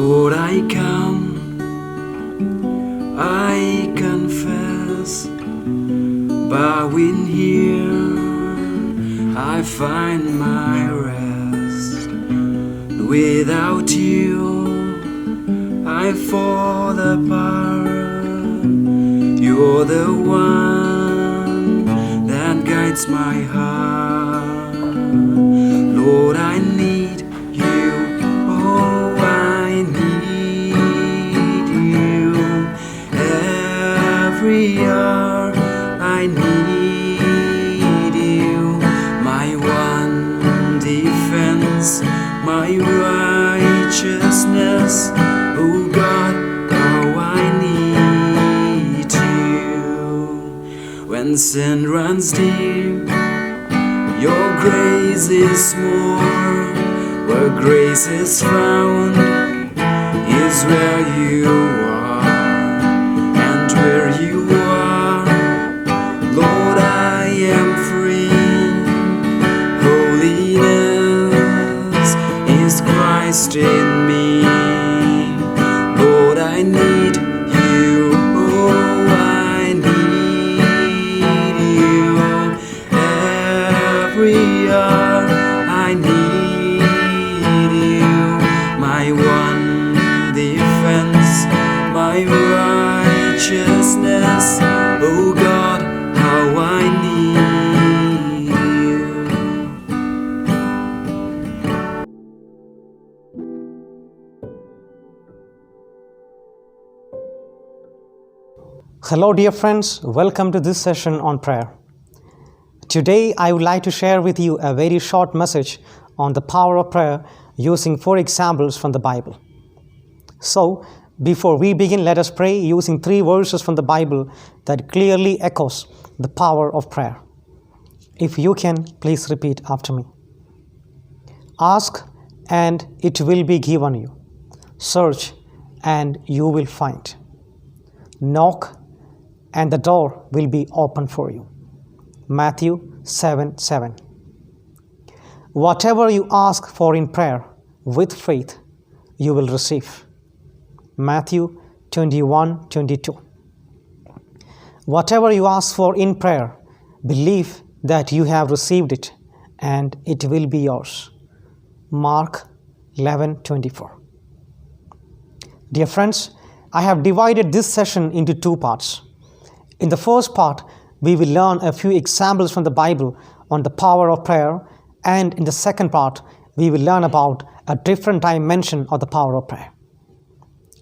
Lord, I come, I confess, bowing here, I find my rest. Without you, I fall apart. You're the one that guides my heart. Lord, I need you. Oh, I need you. Every hour I need you. My one defense, my righteousness. Oh God, how I need you. When sin runs deep, your grace is more. Where grace is found is where you are. And where you are, Lord, I am free. Holiness is Christ in me. Lord, I need you. Oh, I need you. Every hour I need you. My one defense, my righteousness. Oh God, how I need you. Hello dear friends, welcome to this session on prayer. Today I would like to share with you a very short message on the power of prayer using 4 examples from the Bible. So, before we begin, let us pray using 3 verses from the Bible that clearly echoes the power of prayer. If you can, please repeat after me. Ask and it will be given you. Search and you will find. Knock and the door will be open for you. Matthew 7:7. Whatever you ask for in prayer with faith, you will receive. Matthew 21:22. Whatever you ask for in prayer, believe that you have received it and it will be yours. Mark 11:24. Dear friends, I have divided this session into 2 parts. In the first part, we will learn a few examples from the Bible on the power of prayer, and in the second part, we will learn about a different dimension of the power of prayer.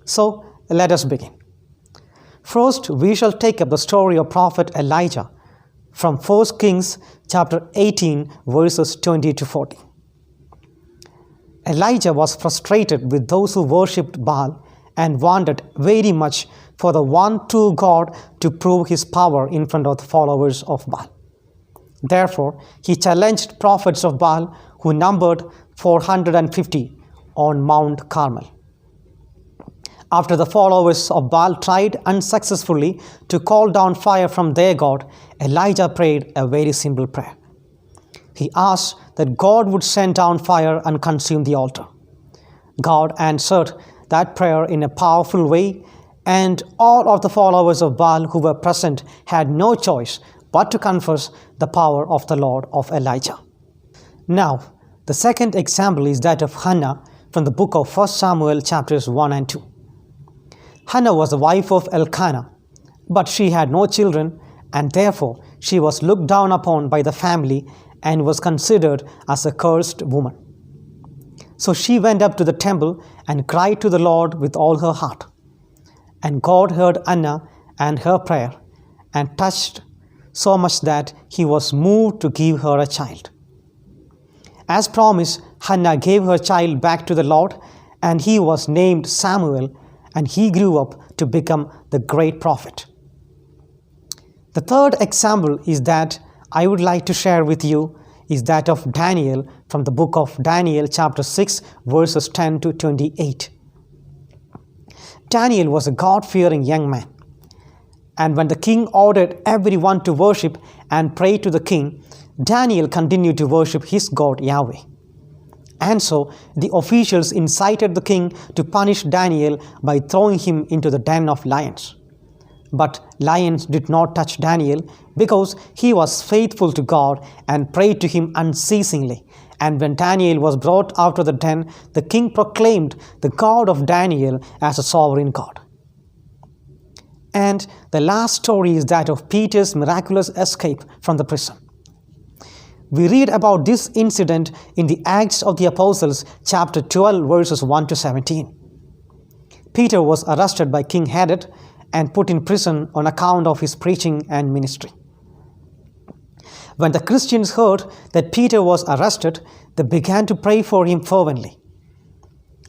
So, let us begin. First, we shall take up the story of Prophet Elijah from 1 Kings chapter 18, verses 20 to 40. Elijah was frustrated with those who worshipped Baal and wanted very much for the one true God to prove his power in front of the followers of Baal. Therefore, he challenged prophets of Baal who numbered 450 on Mount Carmel. After the followers of Baal tried unsuccessfully to call down fire from their God, Elijah prayed a very simple prayer. He asked that God would send down fire and consume the altar. God answered that prayer in a powerful way, and all of the followers of Baal who were present had no choice but to confess the power of the Lord of Elijah. Now, the second example is that of Hannah from the book of 1 Samuel chapters 1 and 2. Hannah was the wife of Elkanah, but she had no children, and therefore she was looked down upon by the family and was considered as a cursed woman. So she went up to the temple and cried to the Lord with all her heart. And God heard Hannah and her prayer and touched so much that he was moved to give her a child. As promised, Hannah gave her child back to the Lord, and he was named Samuel, and he grew up to become the great prophet. The third example is that I would like to share with you is that of Daniel from the book of Daniel chapter 6 verses 10 to 28. Daniel was a God-fearing young man. And when the king ordered everyone to worship and pray to the king, Daniel continued to worship his God Yahweh. And so the officials incited the king to punish Daniel by throwing him into the den of lions. But lions did not touch Daniel because he was faithful to God and prayed to him unceasingly. And when Daniel was brought out of the den, the king proclaimed the God of Daniel as a sovereign God. And the last story is that of Peter's miraculous escape from the prison. We read about this incident in the Acts of the Apostles, chapter 12, verses 1 to 17. Peter was arrested by King Herod and put in prison on account of his preaching and ministry. When the Christians heard that Peter was arrested, they began to pray for him fervently.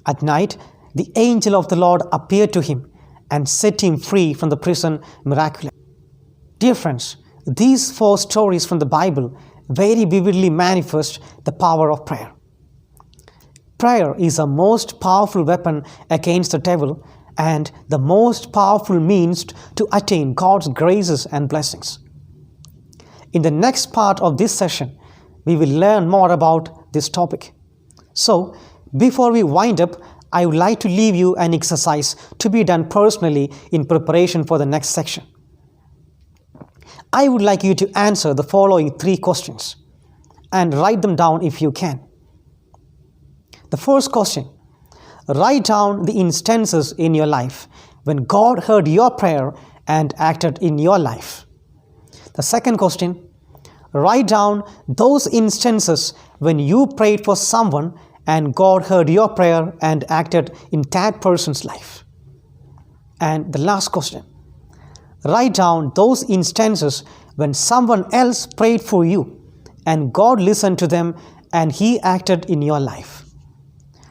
At night, the angel of the Lord appeared to him and set him free from the prison miraculously. Dear friends, these 4 stories from the Bible very vividly manifest the power of prayer. Prayer is a most powerful weapon against the devil and the most powerful means to attain God's graces and blessings. In the next part of this session, we will learn more about this topic. So, before we wind up, I would like to leave you an exercise to be done personally in preparation for the next section. I would like you to answer the following 3 questions and write them down if you can. The first question: write down the instances in your life when God heard your prayer and acted in your life. The second question: write down those instances when you prayed for someone and God heard your prayer and acted in that person's life. And the last question: write down those instances when someone else prayed for you and God listened to them and He acted in your life.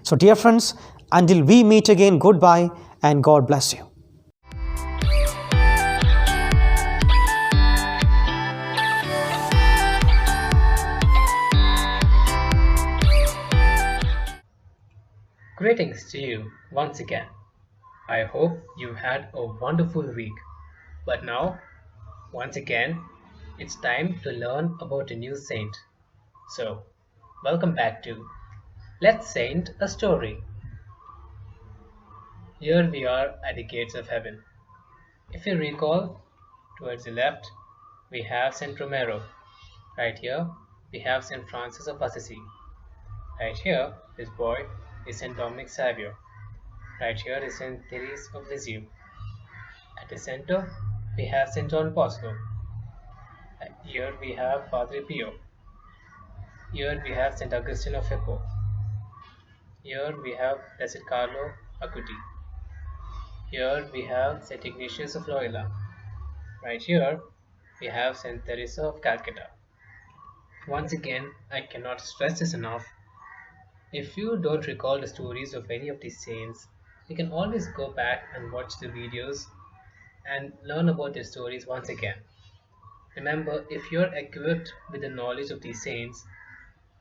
So dear friends, until we meet again, goodbye and God bless you. Greetings to you once again. I hope you had a wonderful week. But now, once again, it's time to learn about a new saint. So, welcome back to Let's Saint a Story. Here we are at the gates of heaven. If you recall, towards the left, we have Saint Romero. Right here, we have Saint Francis of Assisi. Right here, this boy is Saint Dominic Savio. Right here is Saint Therese of Lisieux. At the center, we have Saint John Bosco. Here we have Padre Pio. Here we have Saint Augustine of Hippo. Here we have Blessed Carlo Acuti. Here we have Saint Ignatius of Loyola. Right here we have Saint Teresa of Calcutta. Once again, I cannot stress this enough. If you don't recall the stories of any of these saints, you can always go back and watch the videos and learn about their stories once again. Remember, if you're equipped with the knowledge of these saints,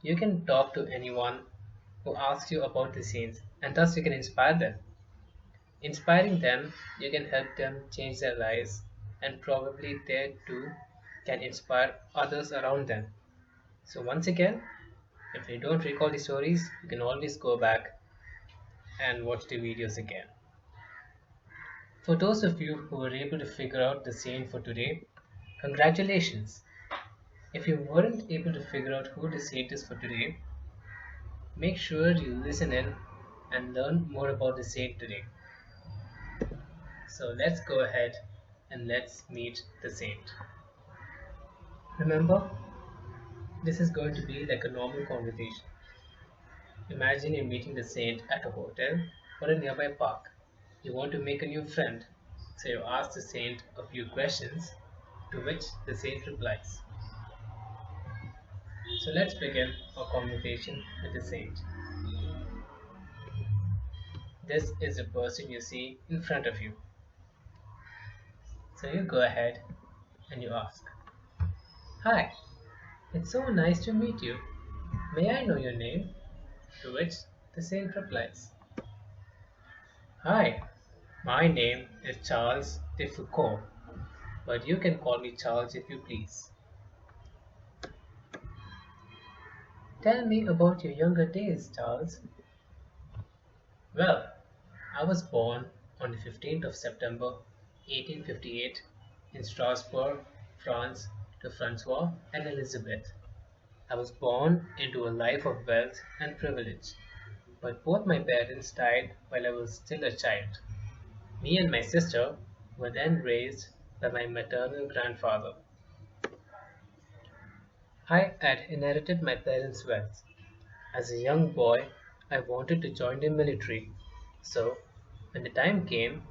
you can talk to anyone who asks you about the saints, and thus you can inspire them. Inspiring them, you can help them change their lives, and probably they too can inspire others around them. So once again, if you don't recall the stories, you can always go back and watch the videos again. For those of you who were able to figure out the saint for today, congratulations! If you weren't able to figure out who the saint is for today, make sure you listen in and learn more about the saint today. So let's go ahead and let's meet the saint. Remember, this is going to be like a normal conversation. Imagine you're meeting the saint at a hotel or a nearby park. You want to make a new friend, so you ask the saint a few questions, to which the saint replies. So let's begin our conversation with the saint. This is the person you see in front of you. So you go ahead and you ask, "Hi, it's so nice to meet you. May I know your name?" To which the saint replies, "Hi, my name is Charles de Foucault, but you can call me Charles if you please." Tell me about your younger days, Charles. Well, I was born on the 15th of September 1858 in Strasbourg, France, to Francois and Elizabeth. I was born into a life of wealth and privilege, but both my parents died while I was still a child. Me and my sister were then raised by my maternal grandfather. I had inherited my parents' wealth. As a young boy, I wanted to join the military, so when the time came,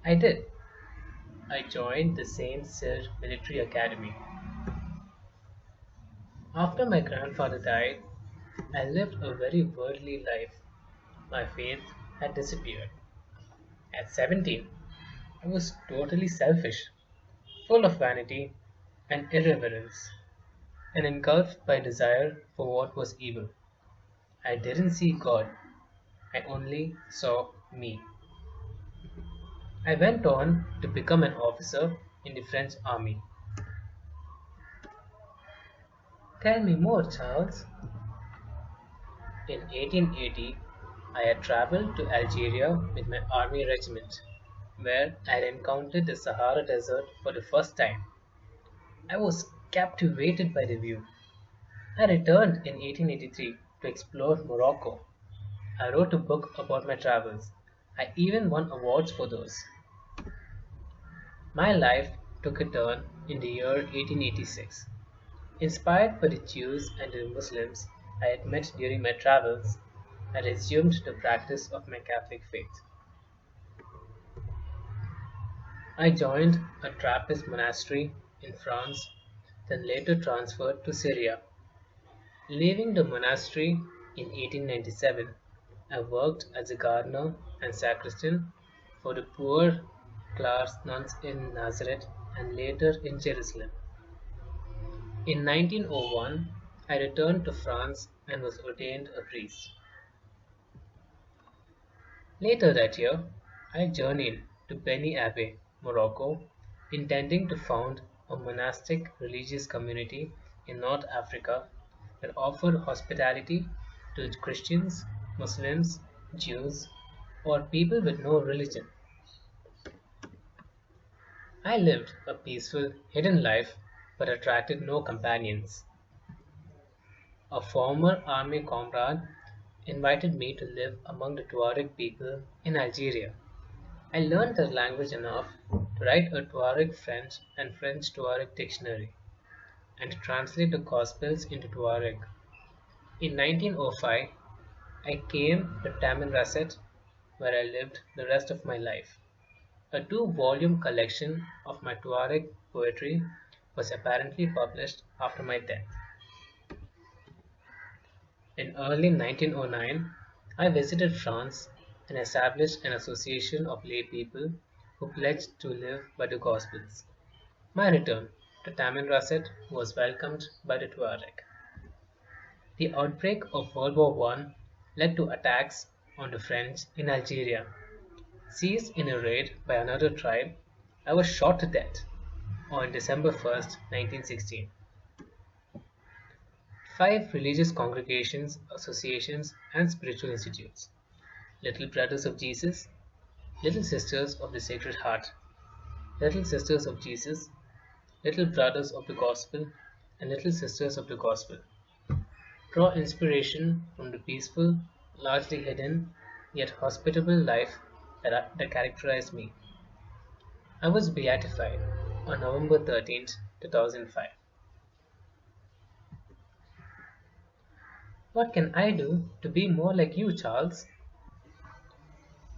I did. I joined the Saint Cyr Military Academy. After my grandfather died, I lived a very worldly life. My faith had disappeared. At 17, I was totally selfish, full of vanity and irreverence, and engulfed by desire for what was evil. I didn't see God, I only saw me. I went on to become an officer in the French army. Tell me more, Charles. In 1880, I had traveled to Algeria with my army regiment, where I had encountered the Sahara Desert for the first time. I was captivated by the view. I returned in 1883 to explore Morocco. I wrote a book about my travels. I even won awards for those. My life took a turn in the year 1886. Inspired by the Jews and the Muslims I had met during my travels, I resumed the practice of my Catholic faith. I joined a Trappist monastery in France, then later transferred to Syria. Leaving the monastery in 1897, I worked as a gardener and sacristan for the poor class nuns in Nazareth and later in Jerusalem. In 1901, I returned to France and was ordained a priest. Later that year, I journeyed to Beni Abbey, Morocco, intending to found a monastic religious community in North Africa that offered hospitality to Christians, Muslims, Jews, or people with no religion. I lived a peaceful, hidden life but attracted no companions. A former army comrade invited me to live among the Tuareg people in Algeria. I learned their language enough to write a Tuareg French and French Tuareg dictionary and to translate the Gospels into Tuareg. In 1905, I came to Tamanrasset, where I lived the rest of my life. A two-volume collection of my Tuareg poetry was apparently published after my death. In early 1909, I visited France and established an association of lay people who pledged to live by the Gospels. My return to Tamanrasset was welcomed by the Tuareg. The outbreak of World War I led to attacks on the French in Algeria. Seized in a raid by another tribe, I was shot to death on December 1st, 1916. Five religious congregations, associations, and spiritual institutes: Little Brothers of Jesus, Little Sisters of the Sacred Heart, Little Sisters of Jesus, Little Brothers of the Gospel, and Little Sisters of the Gospel, draw inspiration from the peaceful, largely hidden, yet hospitable life that characterized me. I was beatified on November 13th, 2005. What can I do to be more like you, Charles?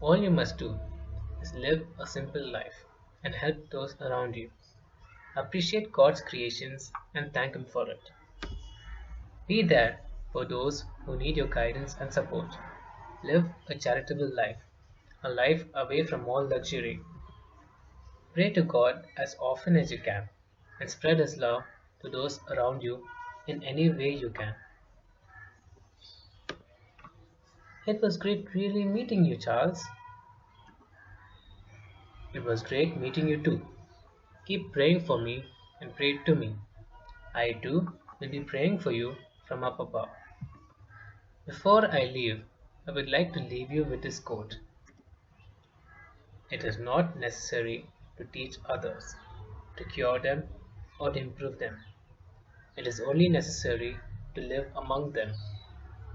All you must do is live a simple life and help those around you. Appreciate God's creations and thank Him for it. Be there for those who need your guidance and support. Live a charitable life, a life away from all luxury. Pray to God as often as you can and spread His love to those around you in any way you can. It was great really meeting you, Charles. It was great meeting you too. Keep praying for me and pray to me. I too will be praying for you from up above. Before I leave, I would like to leave you with this quote. It is not necessary to teach others, to cure them, or to improve them. It is only necessary to live among them,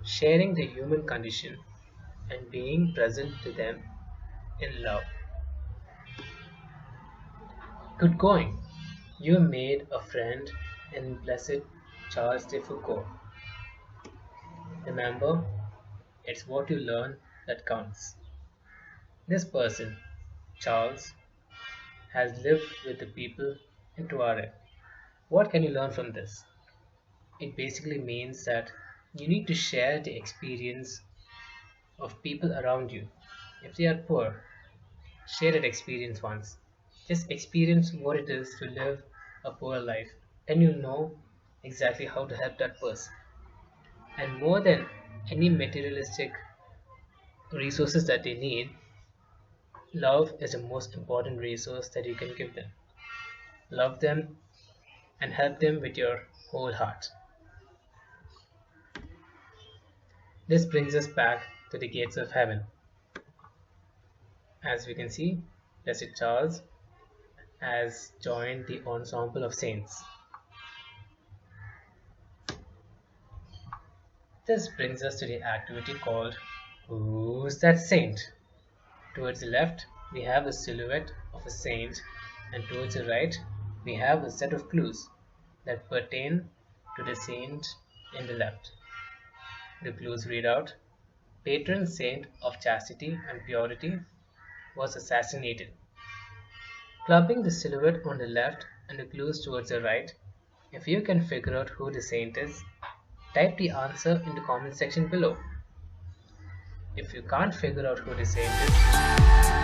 sharing the human condition and being present to them in love. Good going! You made a friend in Blessed Charles de Foucault. Remember, it's what you learn that counts. This person, Charles, has lived with the people in Tuareg. What can you learn from this? It basically means that you need to share the experience of people around you. If they are poor, share that experience once. Just experience what it is to live a poor life. Then you know exactly how to help that person. And more than any materialistic resources that they need, love is the most important resource that you can give them. Love them and help them with your whole heart. This brings us back to the gates of heaven. As we can see, Blessed Charles has joined the ensemble of saints. This brings us to the activity called Who's That Saint? Towards the left, we have a silhouette of a saint, and towards the right, we have a set of clues that pertain to the saint in the left. The clues read out: Patron saint of chastity and purity was assassinated. Clubbing the silhouette on the left and the clues towards the right, if you can figure out who the saint is, type the answer in the comment section below. If you can't figure out who the saint is,